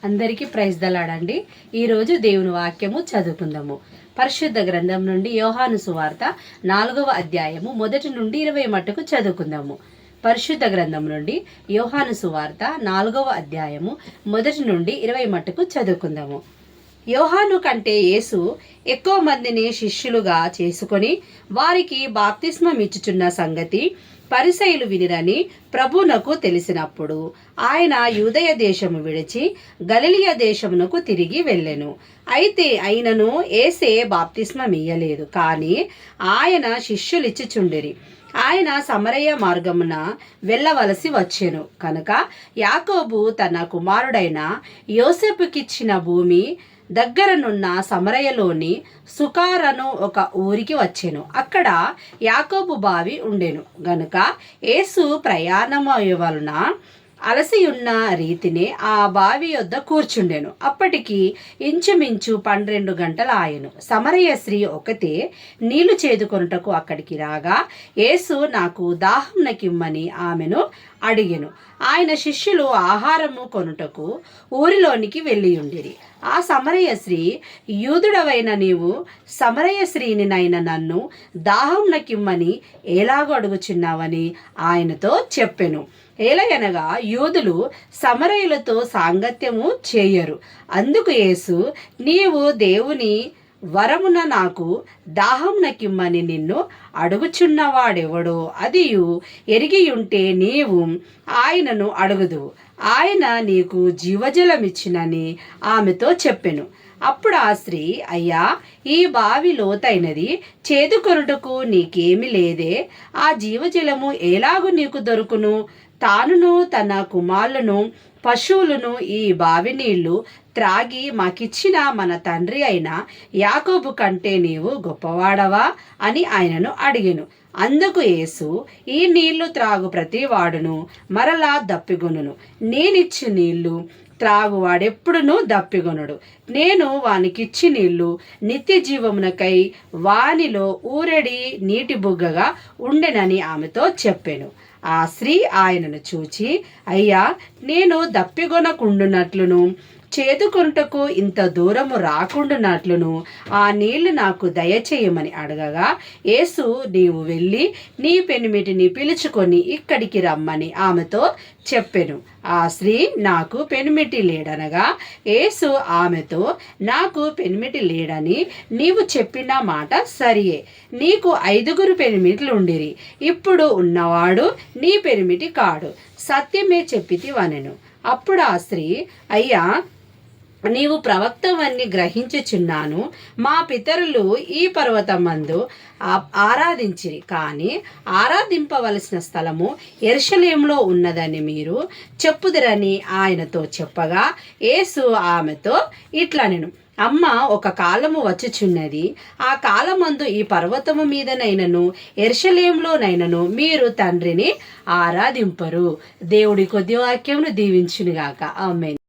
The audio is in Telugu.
అందరికీ ప్రైజ్ దలాడండి. ఈరోజు దేవుని వాక్యము చదువుకుందాము. పరిశుద్ధ గ్రంథం నుండి యోహాను సువార్త 4వ అధ్యాయము 1 నుండి 20 మట్టుకు చదువుకుందాము. పరిశుద్ధ గ్రంథం నుండి యోహాను సువార్త 4వ అధ్యాయము 1 నుండి 20 మట్టుకు చదువుకుందాము. యోహాను కంటే యేసు ఎక్కువ మందిని శిష్యులుగా చేసుకొని వారికి బాప్తిస్మం ఇచ్చుచున్న సంగతి పరిసయ్యులు వినిరని ప్రభువునకు తెలిసినప్పుడు ఆయన యూదయ దేశము విడిచి గలిలయ దేశమునకు తిరిగి వెళ్ళెను. అయితే ఆయనను యేసే బాప్తిస్మం ఇయ్యలేదు, కానీ ఆయన శిష్యులిచ్చుచుండిరి. ఆయన సమరయ మార్గమున వెళ్ళవలసి వచ్చెను కనుక యాకోబు తన కుమారుడైన యోసేపుకిచ్చిన భూమి దగ్గరనున్న సమరయలోని సుకారను ఒక ఊరికి వచ్చెను. అక్కడ యాకోబు బావి ఉండెను గనుక యేసు ప్రయాణమయ్య వలన అలసియున్న రీతినే ఆ బావి యొద్ద కూర్చుండెను. అప్పటికి ఇంచుమించు 12 గంటలు ఆయను. సమరయ స్త్రీ ఒకతే నీళ్లు చేదుకొనుటకు అక్కడికి రాగా యేసు నాకు దాహం నకిమ్మని ఆమెను అడిగెను. ఆయన శిష్యులు ఆహారము కొనుటకు ఊరిలోనికి వెళ్ళియుండిరి. ఆ సమరయ స్త్రీ, యూదుడవైన నీవు సమరయ స్త్రీనినైన నన్ను దాహం నకిమ్మని ఎలాగో అడుగుచున్నావని ఆయనతో చెప్పెను. ఏలయనగా యూదులు సమరయులతో సాంగత్యము చేయరు. అందుకు యేసు, నీవు దేవుని వరమున నాకు దాహం నకిమ్మని నిన్ను అడుగుచున్నవాడెవడో అదియు ఎరిగియుంటే నీవు ఆయనను అడుగుదు, ఆయన నీకు జీవజలమిచ్చినని ఆమెతో చెప్పెను. అప్పుడు ఆ స్త్రీ, అయ్యా, ఈ బావి లోతైనది, చేదుకొనుటకు నీకేమి లేదే, ఆ జీవజలము ఎలాగు నీకు దొరుకును? తానును తన కుమారులను పశువులను ఈ బావి నీళ్లు త్రాగి మాకిచ్చిన మన తండ్రి అయిన యాకోబు కంటే నీవు గొప్పవాడవా అని ఆయనను అడిగెను. అందుకు యేసు, ఈ నీళ్లు త్రాగు ప్రతి వాడును మరలా దప్పిగొనును. నేనిచ్చు నీళ్లు త్రాగువాడెప్పుడునూ దప్పిగొనుడు. నేను వానికిచ్చి నీళ్లు నిత్య జీవమునకై వానిలో ఊరెడి నీటి బుగ్గగా ఉండెనని ఆమెతో చెప్పెను. ఆ స్త్రీ ఆయనను చూచి, అయ్యా, నేను దప్పిగొనకుండునట్లును చేదుకొనుటకు ఇంత దూరము రాకుండునట్లును ఆ నీళ్లు నాకు దయచేయమని అడగగా యేసు, నీవు వెళ్ళి నీ పెనిమిటిని పిలుచుకొని ఇక్కడికి రమ్మని ఆమెతో చెప్పెను. ఆ స్త్రీ, నాకు పెనిమిటి లేడనగా యేసు ఆమెతో, నాకు పెనిమిటి లేడని నీవు చెప్పిన మాట సరియే. నీకు 5 పెనిమిట్లు ఉండిరి, ఇప్పుడు ఉన్నవాడు నీ పెనిమిటి కాడు, సత్యమే చెప్పితివనెను. అప్పుడు ఆ స్త్రీ, అయ్యా, నీవు ప్రవక్తవన్నీ గ్రహించుచున్నాను. మా పితరులు ఈ పర్వతమందు ఆరాధించిరి, కానీ ఆరాధింపవలసిన స్థలము యెరూషలేములో ఉన్నదని మీరు చెప్పుదురని ఆయనతో చెప్పగా యేసు ఆమెతో ఇట్లనెను, అమ్మ, ఒక కాలము వచ్చుచున్నది, ఆ కాలమందు ఈ పర్వతము మీదనైనను యెరూషలేములోనైనను మీరు తండ్రిని ఆరాధింపరు. దేవుడి కొద్ది వాక్యమును దీవించునుగాక. ఆమేన్.